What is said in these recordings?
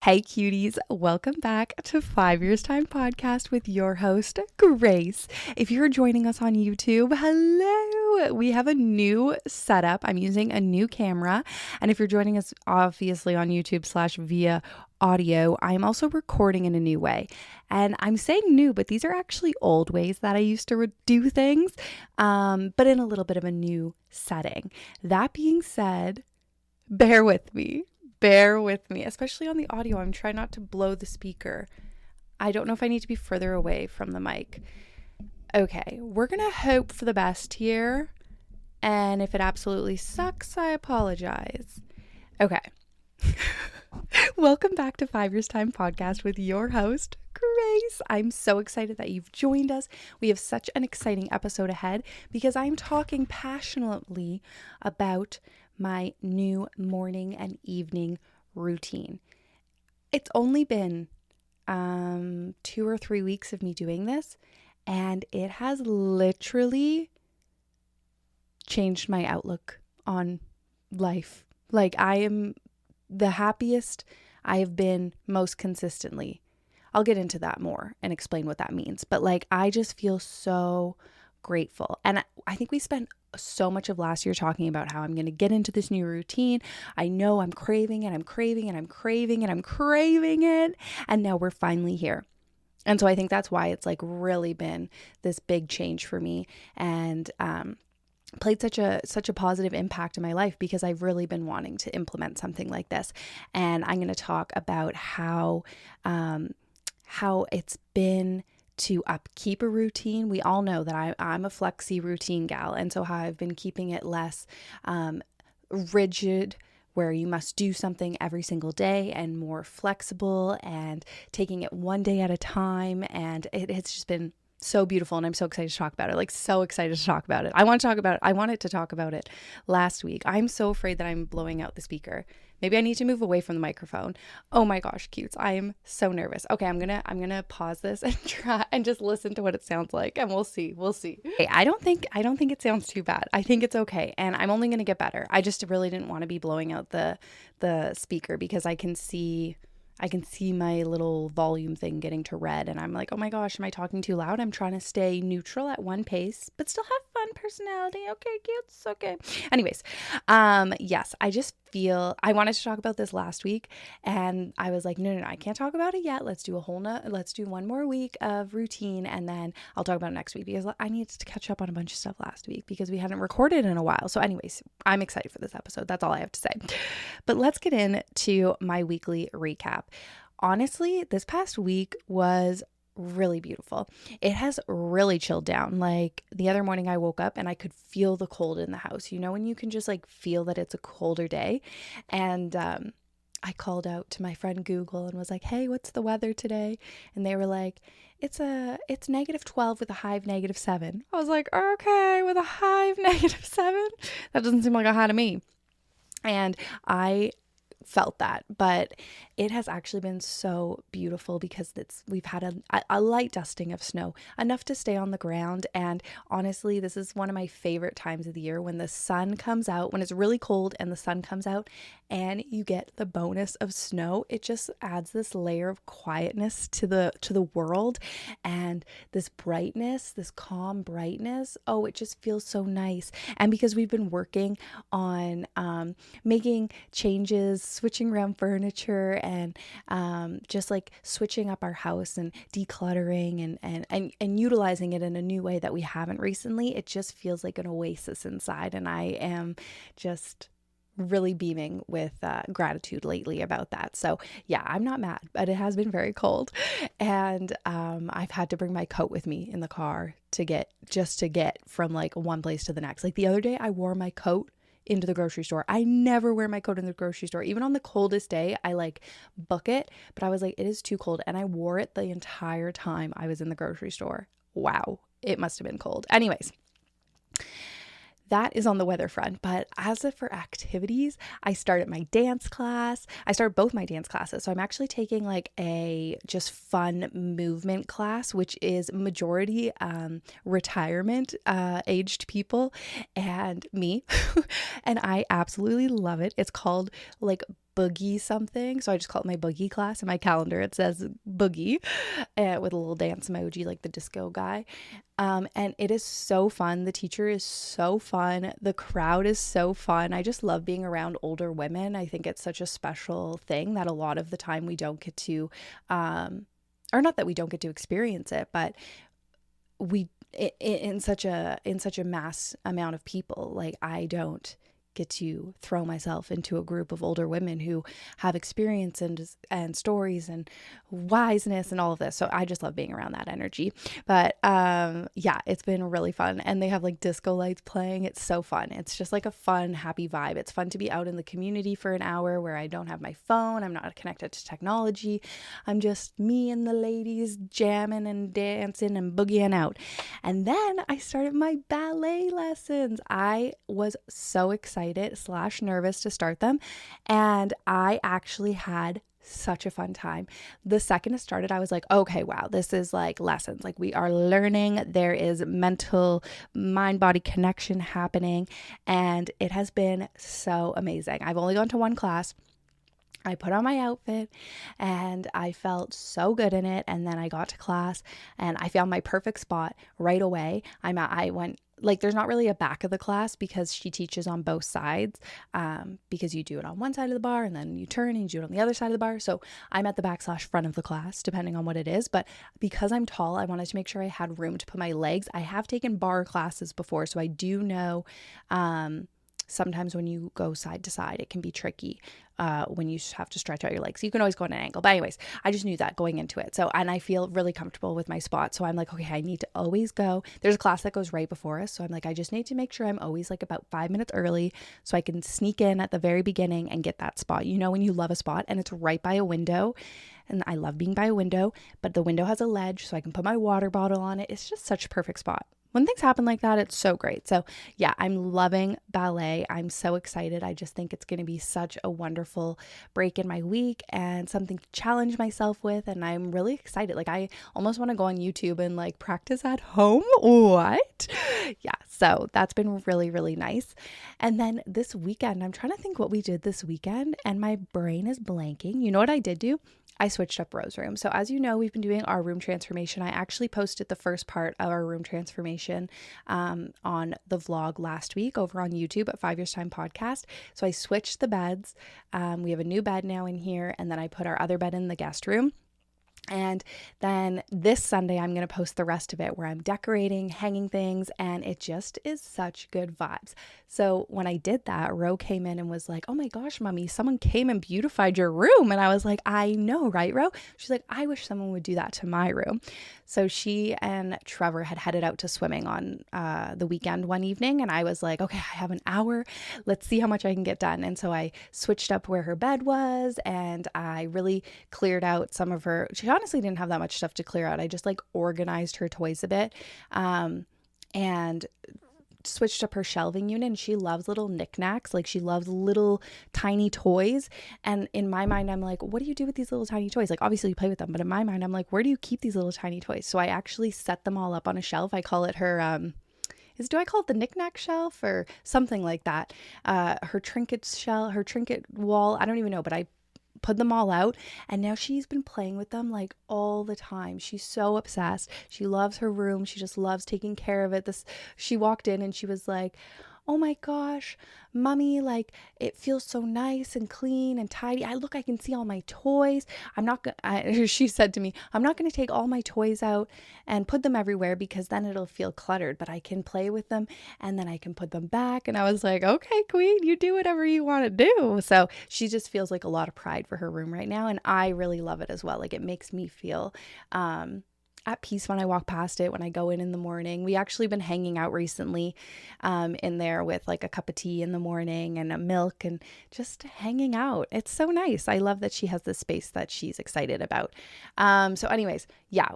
Hey cuties, welcome back to 5 Years Time Podcast with your host, Grace. If you're joining us on YouTube, hello! We have a new setup. I'm using a new camera. And if you're joining us obviously on YouTube / via audio, I'm also recording in a new way. And I'm saying new, but these are actually old ways that I used to do things, but in a little bit of a new setting. That being said, bear with me. Bear with me, especially on the audio. I'm trying not to blow the speaker. I don't know if I need to be further away from the mic. Okay, we're going to hope for the best here. And if it absolutely sucks, I apologize. Okay. Welcome back to 5 Years Time Podcast with your host, Grace. I'm so excited that you've joined us. We have such an exciting episode ahead because I'm talking passionately about my new morning and evening routine. It's only been 2 or 3 weeks of me doing this, and it has literally changed my outlook on life. Like, I am the happiest I have been most consistently. I'll get into that more and explain what that means. But like, I just feel so grateful. And I think we spent so much of last year talking about how I'm going to get into this new routine. I know I'm craving it. I'm craving it. I'm craving it. I'm craving it. And now we're finally here. And so I think that's why it's like really been this big change for me. And, played such a positive impact in my life because I've really been wanting to implement something like this. And I'm going to talk about how it's been to upkeep a routine. We all know that I'm a flexi routine gal. And so how I've been keeping it less rigid, where you must do something every single day, and more flexible and taking it one day at a time. And it's just been so beautiful, and I'm so excited to talk about it. Like, so excited to talk about it. I wanted to talk about it last week. I'm so afraid that I'm blowing out the speaker. Maybe I need to move away from the microphone. Oh my gosh, cutes. I am so nervous. Okay, I'm gonna pause this and try and just listen to what it sounds like, and we'll see. Okay, I don't think it sounds too bad. I think it's okay, and I'm only gonna get better. I just really didn't want to be blowing out the speaker because I can see my little volume thing getting to red, and I'm like, oh my gosh, am I talking too loud? I'm trying to stay neutral at one pace, but still have fun personality. Okay, kids. Okay. Anyways, yes, I just feel I wanted to talk about this last week, and I was like, no, I can't talk about it yet. Let's do one more week of routine, and then I'll talk about it next week because I needed to catch up on a bunch of stuff last week because we hadn't recorded in a while. So anyways, I'm excited for this episode. That's all I have to say. But let's get into my weekly recap. Honestly, this past week was really beautiful. It has really chilled down. Like, the other morning I woke up and I could feel the cold in the house. You know, when you can just like feel that it's a colder day. And I called out to my friend Google and was like, hey, what's the weather today? And they were like, it's -12 with a high of -7. I was like, okay, with a high of -7? That doesn't seem like a high to me. And I felt that, but it has actually been so beautiful because we've had a light dusting of snow, enough to stay on the ground. And honestly, this is one of my favorite times of the year, when the sun comes out, when it's really cold and the sun comes out and you get the bonus of snow. It just adds this layer of quietness to the world, and this brightness, this calm brightness. Oh, it just feels so nice. And because we've been working on making changes, switching around furniture, and just like switching up our house and decluttering and utilizing it in a new way that we haven't recently, it just feels like an oasis inside. And I am just really beaming with gratitude lately about that. So yeah, I'm not mad, but it has been very cold, and I've had to bring my coat with me in the car to get from like one place to the next. Like, the other day I wore my coat into the grocery store. I never wear my coat in the grocery store. Even on the coldest day, I like book it, but I was like, it is too cold. And I wore it the entire time I was in the grocery store. Wow. It must have been cold. Anyways, that is on the weather front. But as for activities, I started my dance class. I started both my dance classes. So I'm actually taking like a just fun movement class, which is majority retirement aged people and me. And I absolutely love it. It's called like boogie something. So I just call it my boogie class. In my calendar, it says boogie with a little dance emoji like the disco guy. And it is so fun. The teacher is so fun. The crowd is so fun. I just love being around older women. I think it's such a special thing that a lot of the time we don't get to, or not that we don't get to experience it, but in such a mass amount of people, like I don't get to throw myself into a group of older women who have experience and stories and wiseness and all of this. So I just love being around that energy. But yeah, it's been really fun. And they have like disco lights playing. It's so fun. It's just like a fun, happy vibe. It's fun to be out in the community for an hour where I don't have my phone. I'm not connected to technology. I'm just me and the ladies jamming and dancing and boogieing out. And then I started my ballet lessons. I was so excited / nervous to start them, and I actually had such a fun time. The second it started, I was like, okay, wow, this is like lessons. Like we are learning. There is mental mind-body connection happening, and it has been so amazing. I've only gone to one class. I put on my outfit and I felt so good in it. And then I got to class and I found my perfect spot right away. I went, like, there's not really a back of the class because she teaches on both sides, because you do it on one side of the bar and then you turn and you do it on the other side of the bar. So I'm at the back / front of the class, depending on what it is. But because I'm tall, I wanted to make sure I had room to put my legs. I have taken bar classes before, so I do know, sometimes when you go side to side, it can be tricky when you have to stretch out your legs. You can always go at an angle. But anyways, I just knew that going into it. So, and I feel really comfortable with my spot. So I'm like, okay, I need to always go. There's a class that goes right before us. So I'm like, I just need to make sure I'm always like about 5 minutes early so I can sneak in at the very beginning and get that spot. You know, when you love a spot and it's right by a window, and I love being by a window, but the window has a ledge so I can put my water bottle on it. It's just such a perfect spot. When things happen like that, it's so great. So yeah, I'm loving ballet. I'm so excited. I just think it's going to be such a wonderful break in my week and something to challenge myself with. And I'm really excited. Like I almost want to go on YouTube and like practice at home. What? Yeah. So that's been really, really nice. And then this weekend, I'm trying to think what we did this weekend and my brain is blanking. You know what I did do? I switched up Ro's room. So as you know, we've been doing our room transformation. I actually posted the first part of our room transformation on the vlog last week over on YouTube at 5 Years Time Podcast. So I switched the beds. We have a new bed now in here, and then I put our other bed in the guest room. And then this Sunday, I'm going to post the rest of it where I'm decorating, hanging things, and it just is such good vibes. So when I did that, Ro came in and was like, oh my gosh, mommy, someone came and beautified your room. And I was like, I know, right, Ro? She's like, I wish someone would do that to my room. So she and Trevor had headed out to swimming on the weekend one evening. And I was like, okay, I have an hour. Let's see how much I can get done. And so I switched up where her bed was and I really cleared out some of her, she honestly didn't have that much stuff to clear out. I just like organized her toys a bit and switched up her shelving unit. And she loves little knickknacks. Like she loves little tiny toys. And in my mind, I'm like, what do you do with these little tiny toys? Like obviously you play with them, but in my mind, I'm like, where do you keep these little tiny toys? So I actually set them all up on a shelf. I call it her, do I call it the knickknack shelf or something like that? Her trinkets shelf, her trinket wall. I don't even know, but I put them all out and now she's been playing with them like all the time. She's so obsessed. She loves her room. She just loves taking care of it. She walked in and she was like, oh my gosh, mommy, like it feels so nice and clean and tidy. I can see all my toys. She said to me, I'm not going to take all my toys out and put them everywhere because then it'll feel cluttered, but I can play with them and then I can put them back. And I was like, okay, queen, you do whatever you want to do. So she just feels like a lot of pride for her room right now. And I really love it as well. Like it makes me feel, at peace when I walk past it, when I go in the morning. We actually been hanging out recently in there with like a cup of tea in the morning and a milk and just hanging out. It's so nice. I love that she has this space that she's excited about. So anyways, yeah,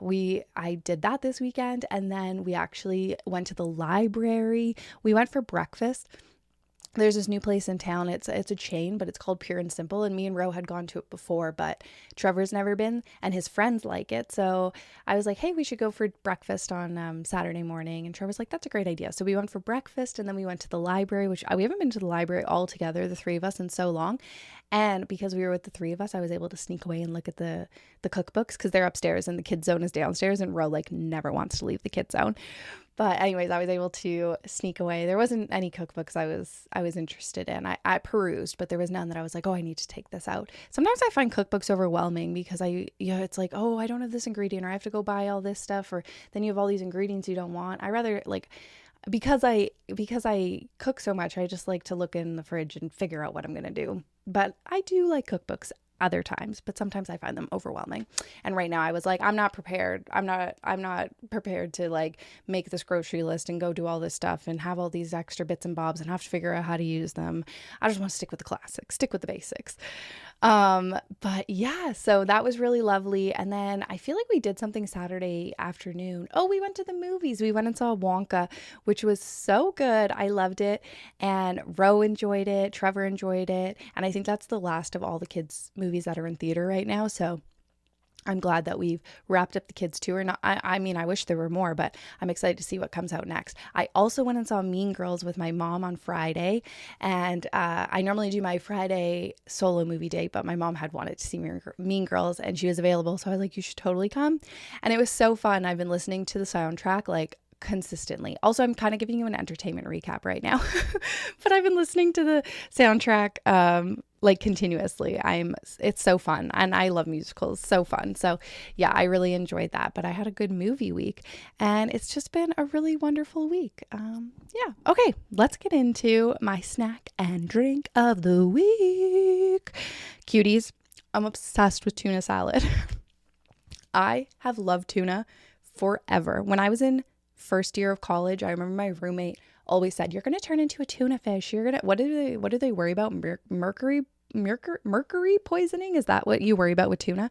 I did that this weekend and then we actually went to the library. We went for breakfast. there's this new place in town. It's a chain, but it's called Pure and Simple. And me and Ro had gone to it before, but Trevor's never been, and his friends like it. So I was like, hey, we should go for breakfast on Saturday morning. And Trevor's like, that's a great idea. So we went for breakfast, and then we went to the library, which we haven't been to the library all together, the three of us, in so long. And because we were with the three of us, I was able to sneak away and look at the cookbooks, because they're upstairs and the kids zone is downstairs, and Ro like never wants to leave the kids zone. But anyways, I was able to sneak away. There wasn't any cookbooks I was interested in. I perused, but there was none that I was like, oh, I need to take this out. Sometimes I find cookbooks overwhelming because it's like, oh, I don't have this ingredient, or I have to go buy all this stuff, or then you have all these ingredients you don't want. I rather like, because I cook so much, I just like to look in the fridge and figure out what I'm going to do. But I do like cookbooks other times, but sometimes I find them overwhelming. And right now I was like, I'm not prepared. I'm not prepared to like make this grocery list and go do all this stuff and have all these extra bits and bobs and have to figure out how to use them. I just want to stick with the classics, stick with the basics. But yeah, so that was really lovely. And then I feel like we did something Saturday afternoon. Oh, we went to the movies. We went and saw Wonka, which was so good. I loved it. And Ro enjoyed it. Trevor enjoyed it. And I think that's the last of all the kids' movies that are in theater right now. So I'm glad that we've wrapped up the kids tour. I mean, I wish there were more, but I'm excited to see what comes out next. I also went and saw Mean Girls with my mom on Friday, and I normally do my Friday solo movie date, but my mom had wanted to see Mean Girls, and she was available, so I was like, you should totally come. And it was so fun. I've been listening to the soundtrack like consistently. Also, I'm kind of giving you an entertainment recap right now, but I've been listening to the soundtrack like continuously. It's so fun, and I love musicals. So fun. So yeah, I really enjoyed that, but I had a good movie week, and it's just been a really wonderful week. Yeah. Okay, let's get into my snack and drink of the week. Cuties, I'm obsessed with tuna salad. I have loved tuna forever. When I was in first year of college, I remember my roommate always said, you're going to turn into a tuna fish. What do they worry about? Mercury poisoning? Is that what you worry about with tuna?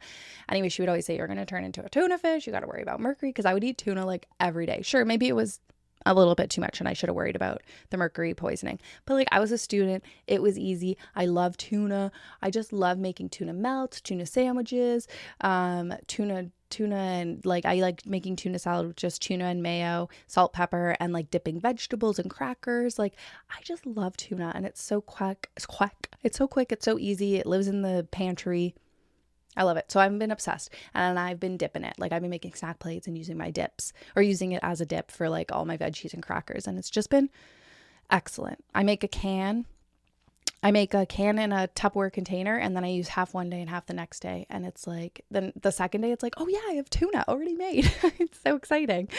Anyway, she would always say, you're going to turn into a tuna fish. You got to worry about mercury, because I would eat tuna like every day. Sure, maybe it was a little bit too much and I should have worried about the mercury poisoning. But like, I was a student. It was easy. I love tuna. I just love making tuna melts, tuna sandwiches, tuna, and like I like making tuna salad with just tuna and mayo, salt, pepper, and like dipping vegetables and crackers. Like, I just love tuna, and it's so quick. It's so quick. It's so easy. It lives in the pantry. I love it. So I've been obsessed, and I've been dipping it. Like, I've been making snack plates and using my dips, or using it as a dip for like all my veggies and crackers. And it's just been excellent. I make a can in a Tupperware container, and then I use half one day and half the next day. And it's like, then the second day it's like, oh yeah, I have tuna already made. It's so exciting.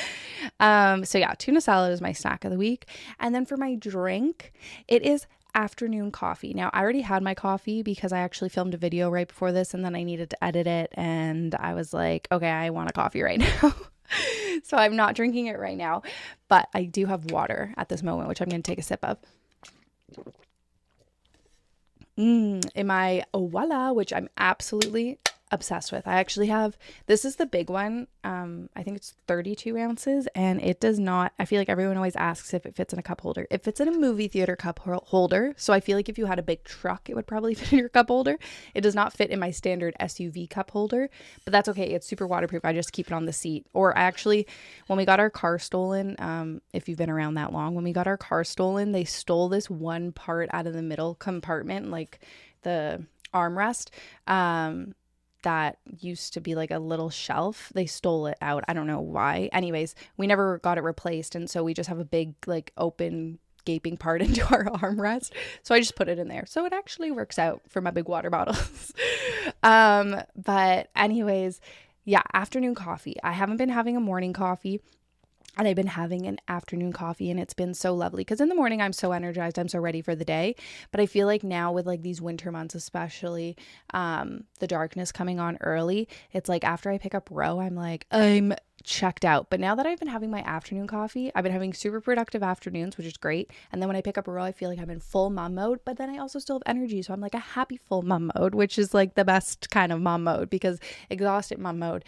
So yeah, tuna salad is my snack of the week. And then for my drink, it is afternoon coffee. Now, I already had my coffee because I actually filmed a video right before this, and then I needed to edit it, and I was like, okay, I want a coffee right now. So I'm not drinking it right now, but I do have water at this moment, which I'm going to take a sip of. In my Voila, which I'm absolutely obsessed with. I actually have, this is the big one. I think it's 32 ounces, and it does not, I feel like everyone always asks if it fits in a cup holder. It fits in a movie theater cup holder. So I feel like if you had a big truck, it would probably fit in your cup holder. It does not fit in my standard SUV cup holder, but that's okay. It's super waterproof. I just keep it on the seat. Or actually, when we got our car stolen, if you've been around that long, when we got our car stolen, they stole this one part out of the middle compartment, like the armrest, that used to be like a little shelf. They stole it out. I don't know why. Anyways, we never got it replaced, and so we just have a big like open gaping part into our armrest. So I just put it in there. So it actually works out for my big water bottles. But anyways, yeah, afternoon coffee. I haven't been having a morning coffee, and I've been having an afternoon coffee, and it's been so lovely, because in the morning I'm so energized, I'm so ready for the day. But I feel like now with like these winter months, especially the darkness coming on early, it's like after I pick up Ro, I'm like, I'm checked out. But now that I've been having my afternoon coffee, I've been having super productive afternoons, which is great. And then when I pick up Ro, I feel like I'm in full mom mode, but then I also still have energy. So I'm like a happy full mom mode, which is like the best kind of mom mode, because exhausted mom mode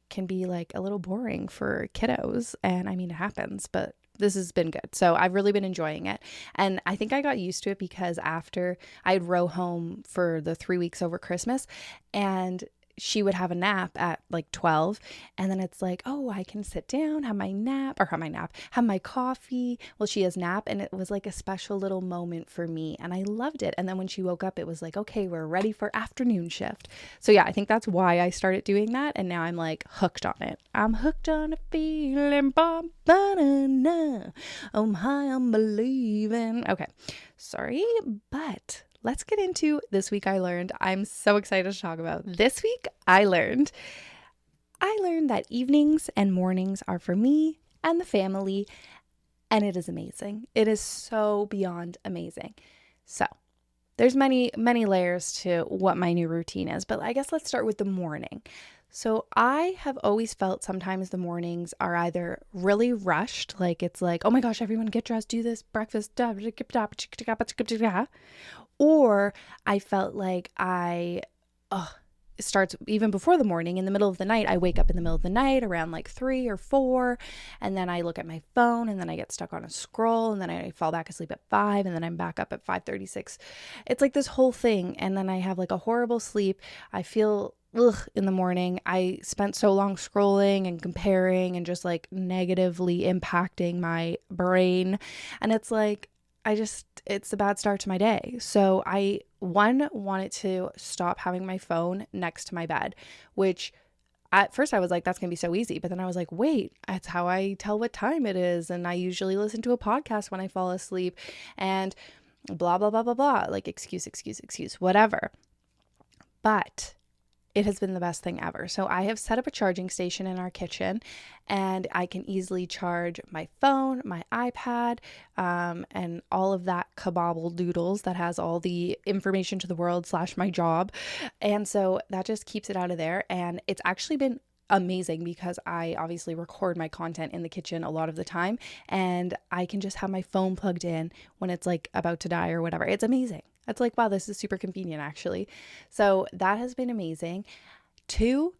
can be like a little boring for kiddos. And I mean, it happens, but this has been good. So I've really been enjoying it. And I think I got used to it because after I'd row home for the 3 weeks over Christmas, and she would have a nap at like 12, and then it's like, oh, I can sit down, have my coffee while she has nap. And it was like a special little moment for me, and I loved it. And then when she woke up, it was like, okay, we're ready for afternoon shift. So yeah, I think that's why I started doing that, and now I'm like hooked on it. I'm hooked on a feeling, bum, ba-da-na. I'm high, I'm believing. Okay, sorry, but let's get into This Week I Learned. I'm so excited to talk about This Week I learned that evenings and mornings are for me and the family, and it is amazing. It is so beyond amazing. So there's many layers to what my new routine is, but I guess let's start with the morning. So I have always felt sometimes the mornings are either really rushed, like it's like, oh my gosh, everyone get dressed, do this, breakfast, or I felt like it starts even before the morning, in the middle of the night. I wake up in the middle of the night around like 3 or 4, and then I look at my phone, and then I get stuck on a scroll, and then I fall back asleep at 5, and then I'm back up at 5:36. It's like this whole thing, and then I have like a horrible sleep. I feel in the morning. I spent so long scrolling and comparing and just like negatively impacting my brain, and it's like it's a bad start to my day. So I wanted to stop having my phone next to my bed, which at first I was like, that's going to be so easy. But then I was like, wait, that's how I tell what time it is. And I usually listen to a podcast when I fall asleep, and blah, blah, blah, blah, blah, like excuse, whatever. But it has been the best thing ever. So I have set up a charging station in our kitchen, and I can easily charge my phone, my iPad, and all of that kabobble doodles that has all the information to the world / my job. And so that just keeps it out of there. And it's actually been amazing because I obviously record my content in the kitchen a lot of the time, and I can just have my phone plugged in when it's like about to die or whatever. It's amazing. It's like, wow, this is super convenient actually. So that has been amazing. 2,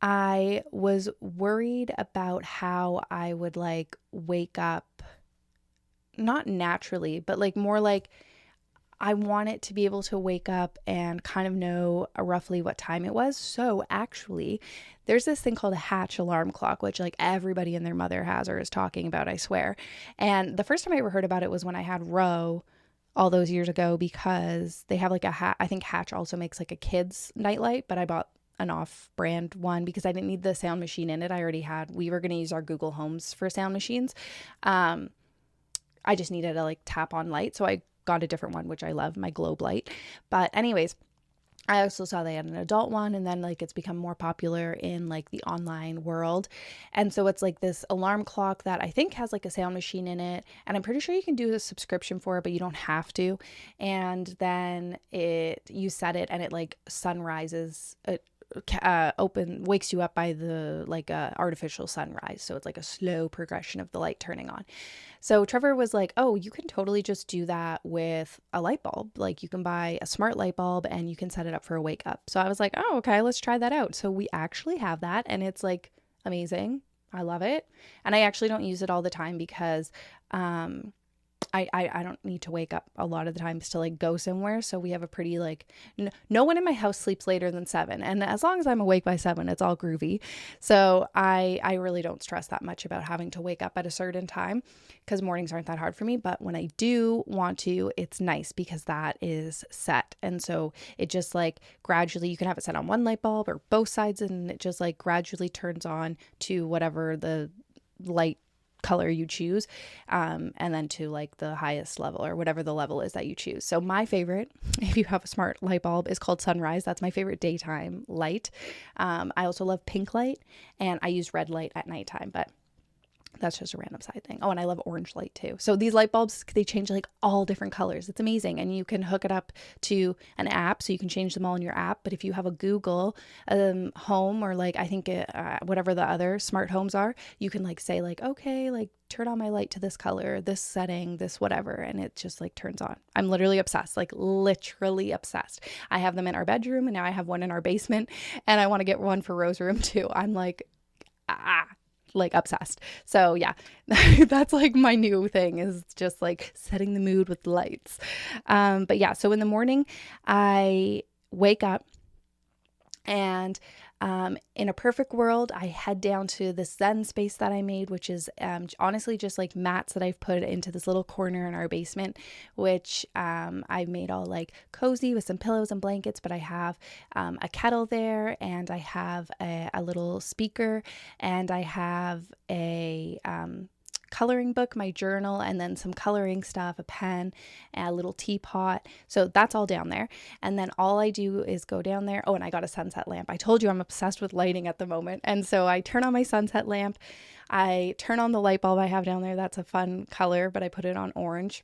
I was worried about how I would like wake up, not naturally, but like more like I wanted to be able to wake up and kind of know roughly what time it was. So actually, there's this thing called a Hatch alarm clock, which like everybody and their mother has or is talking about, I swear. And the first time I ever heard about it was when I had Roe all those years ago, because they have like I think Hatch also makes like a kid's nightlight, but I bought an off-brand one because I didn't need the sound machine in it. We were going to use our Google Homes for sound machines. I just needed a like tap on light. So I got a different one, which I love, my globe light. But anyways, I also saw they had an adult one, and then like it's become more popular in like the online world. And so it's like this alarm clock that I think has like a sound machine in it, and I'm pretty sure you can do a subscription for it, but you don't have to. And then you set it, and it like sunrises, wakes you up by the like artificial sunrise. So it's like a slow progression of the light turning on. So Trevor was like, oh, you can totally just do that with a light bulb. Like you can buy a smart light bulb and you can set it up for a wake up. So I was like, oh, okay, let's try that out. So we actually have that, and it's like amazing. I love it. And I actually don't use it all the time because I don't need to wake up a lot of the times to like go somewhere. So we have a pretty like, no one in my house sleeps later than 7. And as long as I'm awake by 7, it's all groovy. So I really don't stress that much about having to wake up at a certain time, because mornings aren't that hard for me. But when I do want to, it's nice because that is set. And so it just like gradually, you can have it set on one light bulb or both sides, and it just like gradually turns on to whatever the light color you choose, and then to like the highest level or whatever the level is that you choose. So my favorite, if you have a smart light bulb, is called Sunrise. That's my favorite daytime light. I also love pink light, and I use red light at nighttime, but that's just a random side thing. Oh, and I love orange light too. So these light bulbs, they change like all different colors. It's amazing. And you can hook it up to an app, so you can change them all in your app. But if you have a Google Home, or like, I think whatever the other smart homes are, you can like say like, okay, like turn on my light to this color, this setting, this whatever. And it just like turns on. I'm literally obsessed, like literally obsessed. I have them in our bedroom, and now I have one in our basement, and I want to get one for Ro's room too. I'm like, like obsessed. So yeah, that's like my new thing, is just like setting the mood with lights. But yeah, so in the morning I wake up, and in a perfect world, I head down to this Zen space that I made, which is honestly just like mats that I've put into this little corner in our basement, which I've made all like cozy with some pillows and blankets. But I have a kettle there, and I have a little speaker, and I have a coloring book, my journal, and then some coloring stuff, a pen, a little teapot. So that's all down there. And then all I do is go down there. Oh, and I got a sunset lamp. I told you I'm obsessed with lighting at the moment. And so I turn on my sunset lamp. I turn on the light bulb I have down there. That's a fun color, but I put it on orange.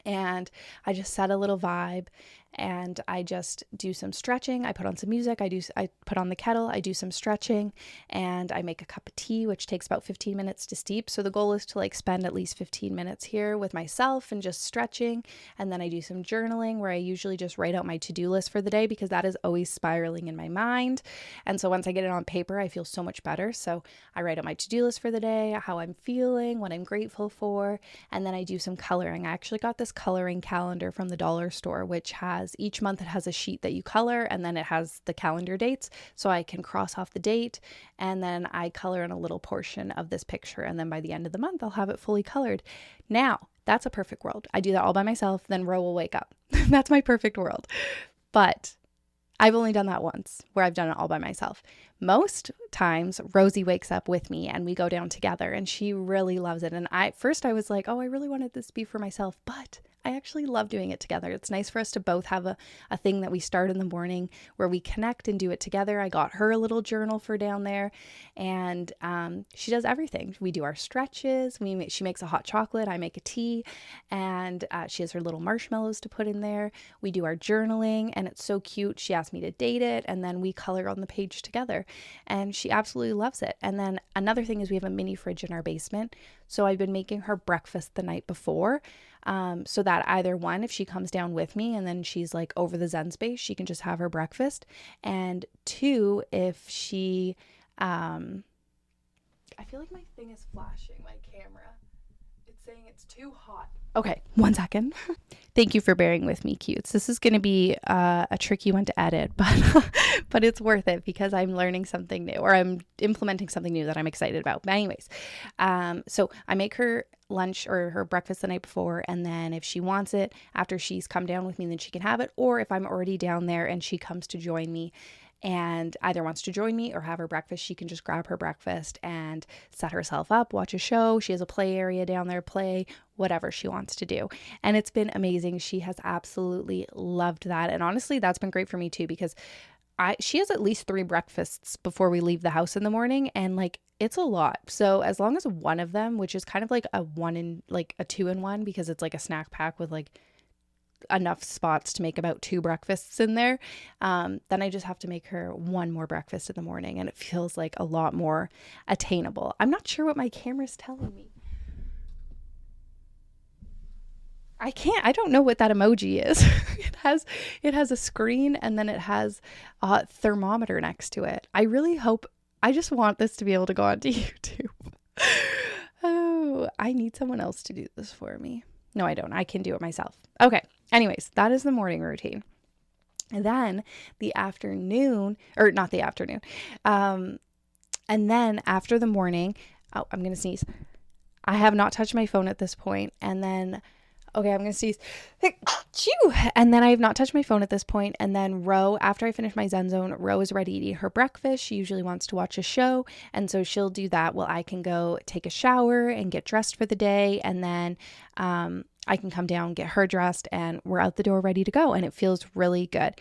And I just set a little vibe, and I just do some stretching. I put on some music. I put on the kettle. I do some stretching, and I make a cup of tea, which takes about 15 minutes to steep. So the goal is to like spend at least 15 minutes here with myself and just stretching. And then I do some journaling, where I usually just write out my to-do list for the day, because that is always spiraling in my mind. And so once I get it on paper, I feel so much better. So I write out my to-do list for the day, how I'm feeling, what I'm grateful for, and then I do some coloring. I actually got this coloring calendar from the dollar store, which has each month it has a sheet that you color, and then it has the calendar dates, so I can cross off the date, and then I color in a little portion of this picture, and then by the end of the month I'll have it fully colored. Now that's a perfect world. I do that all by myself, then Ro will wake up. That's my perfect world. But I've only done that once, where I've done it all by myself. Most times Rosie wakes up with me and we go down together, and she really loves it. And I was like, oh, I really wanted this to be for myself, but I actually love doing it together. It's nice for us to both have a thing that we start in the morning where we connect and do it together. I got her a little journal for down there, and she does everything. We do our stretches. She makes a hot chocolate. I make a tea, and she has her little marshmallows to put in there. We do our journaling, and it's so cute. She asked me to date it, and then we color on the page together, and she absolutely loves it. And then another thing is we have a mini fridge in our basement. So I've been making her breakfast the night before, so that either one, if she comes down with me and then she's like over the Zen space, she can just have her breakfast. And two, if she, I feel like my thing is flashing, my camera. It's saying it's too hot. Okay, 1 second. Thank you for bearing with me, cutes. This is going to be a tricky one to edit, but it's worth it, because I'm learning something new, or I'm implementing something new that I'm excited about. But anyways, so I make her lunch or her breakfast the night before, and then if she wants it after she's come down with me, then she can have it. Or if I'm already down there and she comes to join me and either wants to join me or have her breakfast, she can just grab her breakfast and set herself up, watch a show. She has a play area down there, play whatever she wants to do. And it's been amazing. She has absolutely loved that. And honestly, that's been great for me too, because she has at least 3 breakfasts before we leave the house in the morning, and like it's a lot. So as long as one of them, which is kind of like a 2-in-1, because it's like a snack pack with like enough spots to make about 2 breakfasts in there, then I just have to make her one more breakfast in the morning, and it feels like a lot more attainable. I'm not sure what my camera's telling me. I don't know what that emoji is. It has a screen, and then it has a thermometer next to it. I just want this to be able to go onto YouTube. Oh, I need someone else to do this for me. No, I don't. I can do it myself. Okay. Anyways, that is the morning routine. And then the afternoon, or not the afternoon. And then after the morning, oh, I'm going to sneeze. I have not touched my phone at this point. And then, okay, I'm going to sneeze. And then I have not touched my phone at this point. And then Ro, after I finish my Zen Zone, Ro is ready to eat her breakfast. She usually wants to watch a show. And so she'll do that while I can go take a shower and get dressed for the day. And then, I can come down, get her dressed, and we're out the door ready to go. And it feels really good.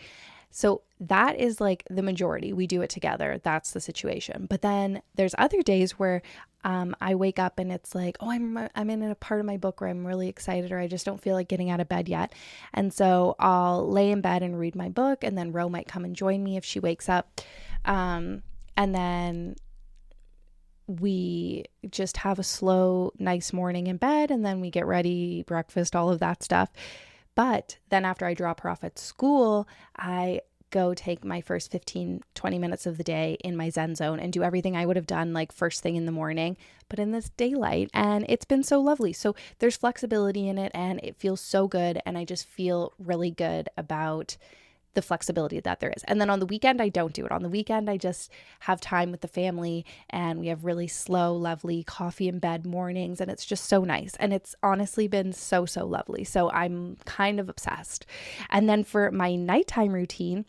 So that is like the majority. We do it together. That's the situation. But then there's other days where I wake up and it's like, oh, I'm in a part of my book where I'm really excited, or I just don't feel like getting out of bed yet. And so I'll lay in bed and read my book, and then Ro might come and join me if she wakes up. And then we just have a slow, nice morning in bed, and then we get ready, breakfast, all of that stuff. But then after I drop her off at school, I go take my first 15-20 minutes of the day in my Zen zone and do everything I would have done like first thing in the morning, but in this daylight. And it's been so lovely. So there's flexibility in it and it feels so good. And I just feel really good about the flexibility that there is. And then on the weekend, I don't do it. On the weekend, I just have time with the family and we have really slow, lovely coffee in bed mornings. And it's just so nice. And it's honestly been so, so lovely. So I'm kind of obsessed. And then for my nighttime routine,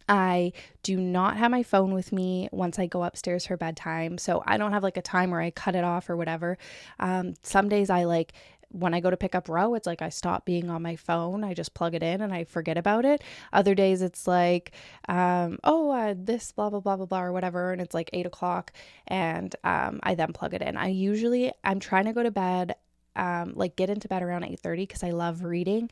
I do not have my phone with me once I go upstairs for bedtime. So I don't have like a time where I cut it off or whatever. Some days I like, when I go to pick up Ro, it's like I stop being on my phone. I just plug it in and I forget about it. Other days it's like, this blah, blah, blah, blah, blah, or whatever. And it's like 8 o'clock and I then plug it in. I'm trying to go to bed, get into bed around 8:30 because I love reading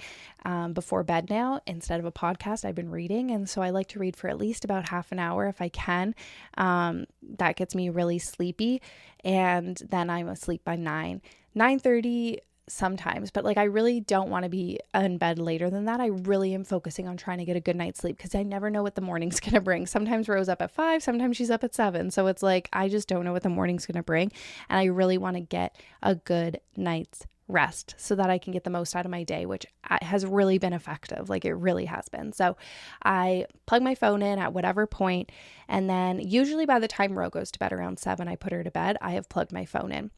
before bed now. Instead of a podcast, I've been reading. And so I like to read for at least about half an hour if I can. That gets me really sleepy. And then I'm asleep by 9:30 sometimes, but like I really don't want to be in bed later than that. I really am focusing on trying to get a good night's sleep because I never know what the morning's going to bring. Sometimes Rose up at 5, sometimes she's up at 7. So it's like, I just don't know what the morning's going to bring. And I really want to get a good night's rest so that I can get the most out of my day, which has really been effective. Like it really has been. So I plug my phone in at whatever point, and then usually by the time Ro goes to bed around 7, I put her to bed, I have plugged my phone in.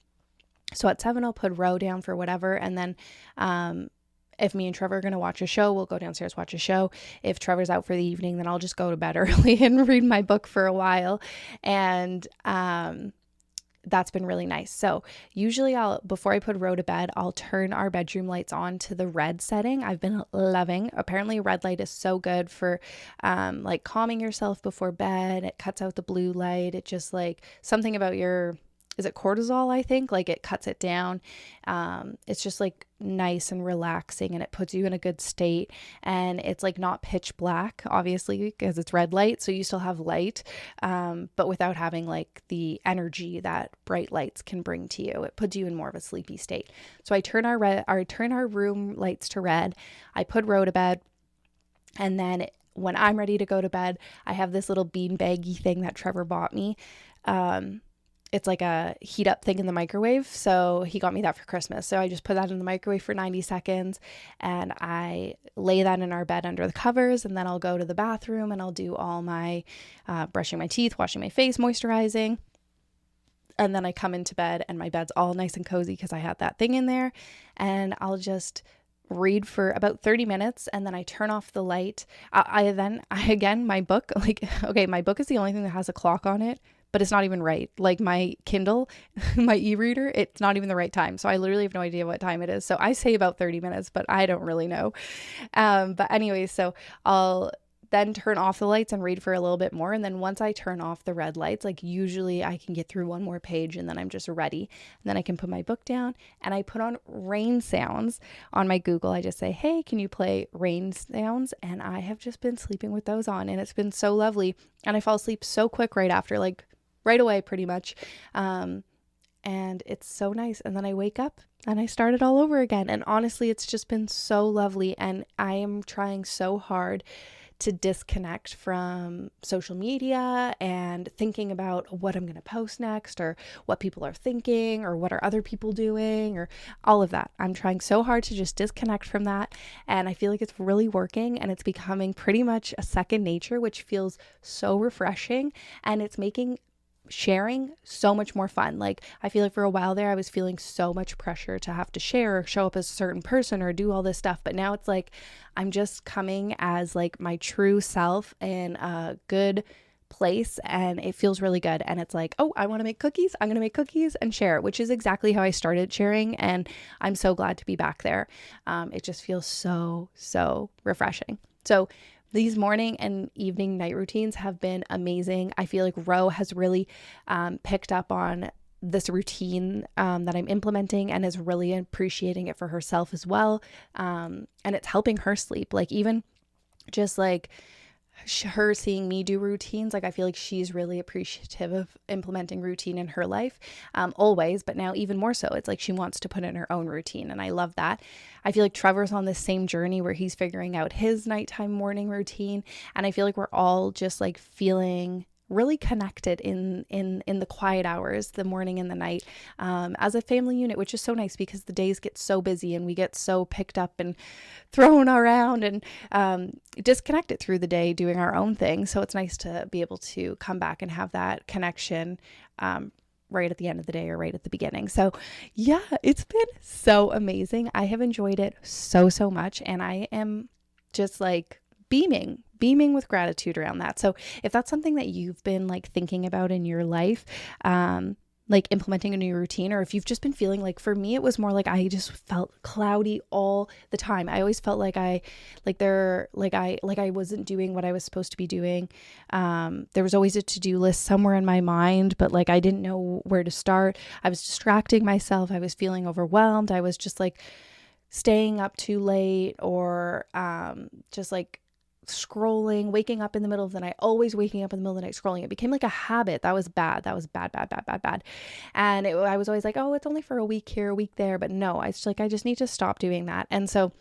So at 7, I'll put Ro down for whatever. And then if me and Trevor are going to watch a show, we'll go downstairs, watch a show. If Trevor's out for the evening, then I'll just go to bed early and read my book for a while. And that's been really nice. So usually before I put Ro to bed, I'll turn our bedroom lights on to the red setting. I've been loving. Apparently red light is so good for like calming yourself before bed. It cuts out the blue light. It just like something about is it cortisol? I think like it cuts it down. It's just like nice and relaxing and it puts you in a good state, and it's like not pitch black, obviously, because it's red light. So you still have light, but without having like the energy that bright lights can bring to you. It puts you in more of a sleepy state. So I turn our room lights to red. I put Ro to bed, and then when I'm ready to go to bed, I have this little bean baggy thing that Trevor bought me. It's like a heat up thing in the microwave. So he got me that for Christmas. So I just put that in the microwave for 90 seconds and I lay that in our bed under the covers. And then I'll go to the bathroom and I'll do all my brushing my teeth, washing my face, moisturizing. And then I come into bed and my bed's all nice and cozy because I had that thing in there. And I'll just read for about 30 minutes and then I turn off the light. My book, my book is the only thing that has a clock on it, but it's not even right. Like my Kindle, my e-reader, it's not even the right time. So I literally have no idea what time it is. So I say about 30 minutes, but I don't really know. But anyway, so I'll then turn off the lights and read for a little bit more. And then once I turn off the red lights, like usually I can get through one more page and then I'm just ready. And then I can put my book down and I put on rain sounds on my Google. I just say, hey, can you play rain sounds? And I have just been sleeping with those on and it's been so lovely. And I fall asleep so quick right after, like right away pretty much. And it's so nice. And then I wake up and I start it all over again. And honestly, it's just been so lovely. And I am trying so hard to disconnect from social media and thinking about what I'm going to post next or what people are thinking or what are other people doing or all of that. I'm trying so hard to just disconnect from that. And I feel like it's really working and it's becoming pretty much a second nature, which feels so refreshing. And it's making sharing so much more fun. Like I feel like for a while there I was feeling so much pressure to have to share or show up as a certain person or do all this stuff, but now it's like I'm just coming as like my true self in a good place and it feels really good. And it's like, oh, I want to make cookies, I'm gonna make cookies and share, which is exactly how I started sharing, and I'm so glad to be back there. It just feels so refreshing. So these morning and evening night routines have been amazing. I feel like Ro has really picked up on this routine that I'm implementing and is really appreciating it for herself as well. And it's helping her sleep. Like even just like her seeing me do routines, like I feel like she's really appreciative of implementing routine in her life, always, but now even more so. It's like she wants to put in her own routine, and I love that. I feel like Trevor's on this same journey where he's figuring out his nighttime morning routine, and I feel like we're all just like feeling really connected in the quiet hours, the morning and the night, as a family unit, which is so nice because the days get so busy and we get so picked up and thrown around and disconnected through the day doing our own thing. So it's nice to be able to come back and have that connection right at the end of the day or right at the beginning. So yeah, it's been so amazing. I have enjoyed it so much, and I am just like beaming with gratitude around that. So if that's something that you've been like thinking about in your life, like implementing a new routine, or if you've just been feeling like, for me, it was more like I just felt cloudy all the time. I always felt like I wasn't doing what I was supposed to be doing. There was always a to-do list somewhere in my mind, but like I didn't know where to start. I was distracting myself. I was feeling overwhelmed. I was just like staying up too late, or just like scrolling, waking up in the middle of the night, always waking up in the middle of the night scrolling. It became like a habit. That was bad. That was bad. And I was always like, oh, it's only for a week here, a week there. But no, I just need to stop doing that. And so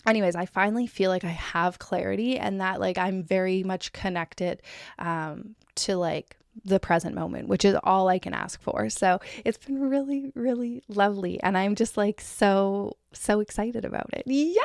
anyways, I finally feel like I have clarity, and that like I'm very much connected to like the present moment, which is all I can ask for. So it's been really, really lovely. And I'm just like so excited about it. Yay!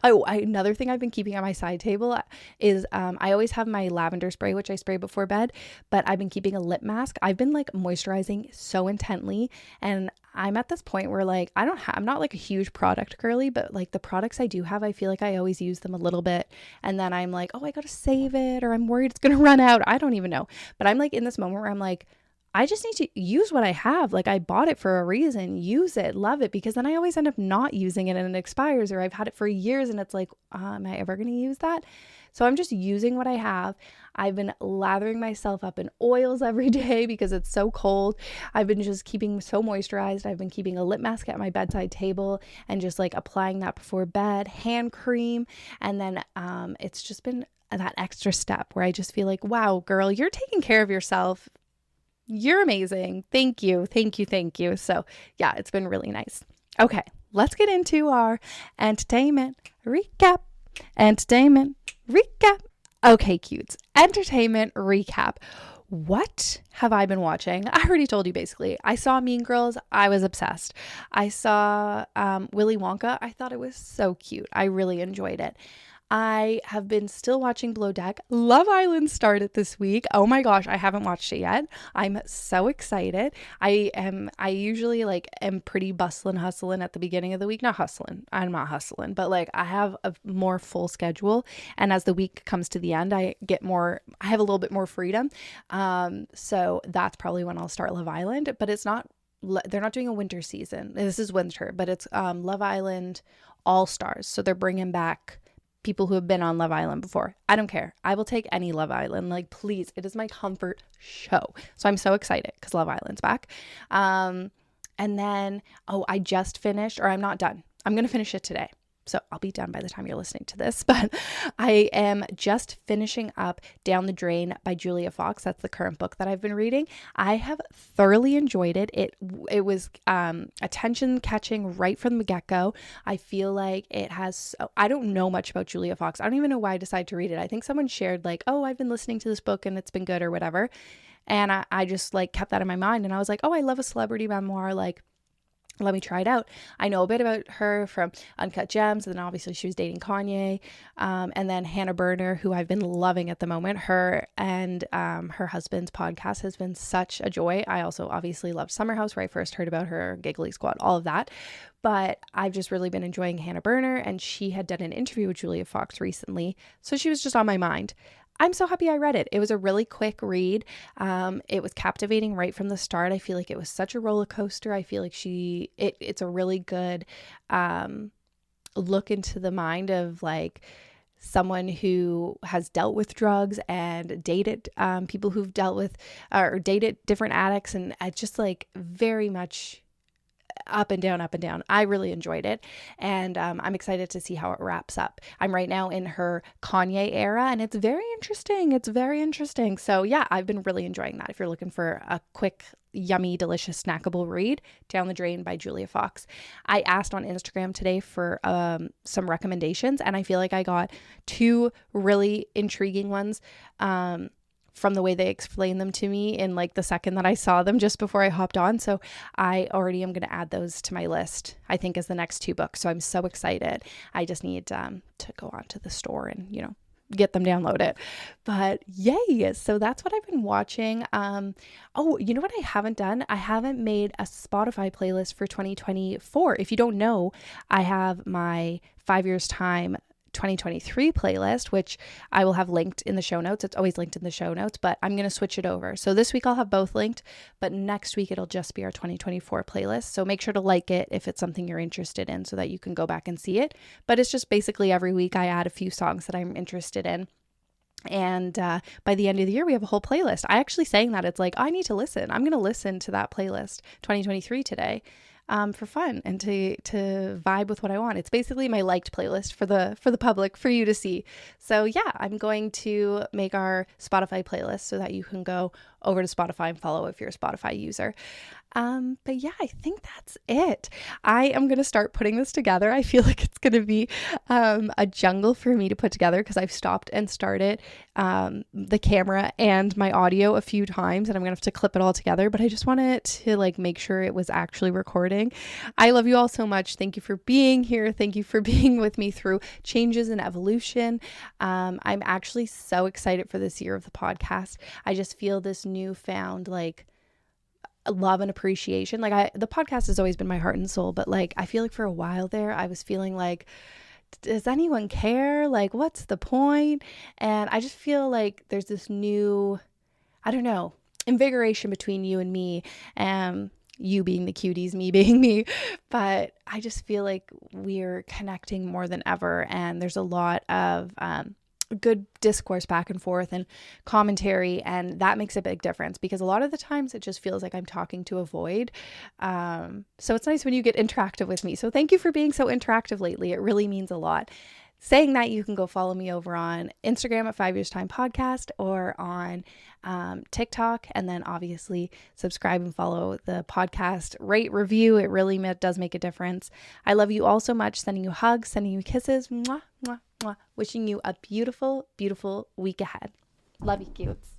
Oh, another thing I've been keeping on my side table is I always have my lavender spray, which I spray before bed, but I've been keeping a lip mask. I've been like moisturizing so intently, and I'm at this point where like I'm not like a huge product girly, but like the products I do have, I feel like I always use them a little bit, and then I'm like, oh, I gotta save it, or I'm worried it's gonna run out. I don't even know. But I'm like in this moment where I'm like, I just need to use what I have. Like I bought it for a reason, use it, love it, because then I always end up not using it and it expires, or I've had it for years and it's like, am I ever going to use that? So I'm just using what I have. I've been lathering myself up in oils every day because it's so cold. I've been just keeping so moisturized. I've been keeping a lip mask at my bedside table and just like applying that before bed, hand cream. And then it's just been that extra step where I just feel like, wow, girl, you're taking care of yourself. You're amazing. Thank you. So yeah, it's been really nice. Okay, let's get into our entertainment recap. Okay, cutes. Entertainment recap. What have I been watching? I already told you basically. I saw Mean Girls. I was obsessed. I saw Willy Wonka. I thought it was so cute. I really enjoyed it. I have been still watching Below Deck. Love Island started this week. Oh my gosh, I haven't watched it yet. I'm so excited. I usually like am pretty hustling at the beginning of the week. I'm not hustling, but like I have a more full schedule. And as the week comes to the end, I have a little bit more freedom. So that's probably when I'll start Love Island, but they're not doing a winter season. This is winter, but it's Love Island All Stars. So they're bringing back people who have been on Love Island before. I don't care. I will take any Love Island. Like, please, it is my comfort show. So I'm so excited because Love Island's back. And then, I just finished, or I'm not done. I'm going to finish it today. So I'll be done by the time you're listening to this, but I am just finishing up Down the Drain by Julia Fox. That's the current book that I've been reading. I have thoroughly enjoyed it. It was attention catching right from the get-go. I feel like it has, I don't know much about Julia Fox. I don't even know why I decided to read it. I think someone shared like, oh, I've been listening to this book and it's been good or whatever. And I just like kept that in my mind. And I was like, oh, I love a celebrity memoir. Like, let me try it out. I know a bit about her from Uncut Gems, and then obviously she was dating Kanye, and then Hannah Berner, who I've been loving at the moment. Her and her husband's podcast has been such a joy. I also obviously loved Summer House, where I first heard about her, Giggly Squad, all of that. But I've just really been enjoying Hannah Berner, and she had done an interview with Julia Fox recently, so she was just on my mind. I'm so happy I read it. It was a really quick read. It was captivating right from the start. I feel like it was such a roller coaster. I feel like it's a really good look into the mind of like someone who has dealt with drugs and dated people who've dealt with or dated different addicts, and just like very much up and down, up and down. I really enjoyed it. And I'm excited to see how it wraps up. I'm right now in her Kanye era, and it's very interesting. It's very interesting. So yeah, I've been really enjoying that. If you're looking for a quick, yummy, delicious, snackable read, Down the Drain by Julia Fox. I asked on Instagram today for some recommendations, and I feel like I got 2 really intriguing ones from the way they explained them to me in like the second that I saw them just before I hopped on. So I already am going to add those to my list, I think, as the next 2 books. So I'm so excited. I just need to go onto the store and, get them downloaded. But yay. So that's what I've been watching. Oh, you know what I haven't done? I haven't made a Spotify playlist for 2024. If you don't know, I have my 5 years time 2023 playlist, which I will have linked in the show notes. It's always linked in the show notes, but I'm going to switch it over. So this week I'll have both linked, but next week it'll just be our 2024 playlist. So make sure to like it if it's something you're interested in so that you can go back and see it. But it's just basically every week I add a few songs that I'm interested in. And by the end of the year, we have a whole playlist. I actually saying that, it's like, I need to listen. I'm going to listen to that playlist 2023 today. For fun and to vibe with what I want. It's basically my liked playlist for the public, for you to see. So yeah, I'm going to make our Spotify playlist so that you can go over to Spotify and follow if you're a Spotify user. But yeah, I think that's it. I am going to start putting this together. I feel like it's going to be a jungle for me to put together because I've stopped and started the camera and my audio a few times, and I'm going to have to clip it all together, but I just wanted to like make sure it was actually recording. I love you all so much. Thank you for being here. Thank you for being with me through changes and evolution. I'm actually so excited for this year of the podcast. I just feel this newfound like love and appreciation. Like the podcast has always been my heart and soul, but like I feel like for a while there I was feeling like, does anyone care? Like, what's the point? And I just feel like there's this new, I don't know, invigoration between you and me, you being the cuties, me being me. But I just feel like we're connecting more than ever, and there's a lot of good discourse back and forth and commentary, and that makes a big difference because a lot of the times it just feels like I'm talking to a void. So it's nice when you get interactive with me. So thank you for being so interactive lately. It really means a lot. Saying that, you can go follow me over on Instagram at 5 Years Time Podcast or on TikTok, and then obviously subscribe and follow the podcast, rate, review. It really does make a difference. I love you all so much. Sending you hugs, sending you kisses. Mwah, mwah, mwah. Wishing you a beautiful, beautiful week ahead. Love you, cutes.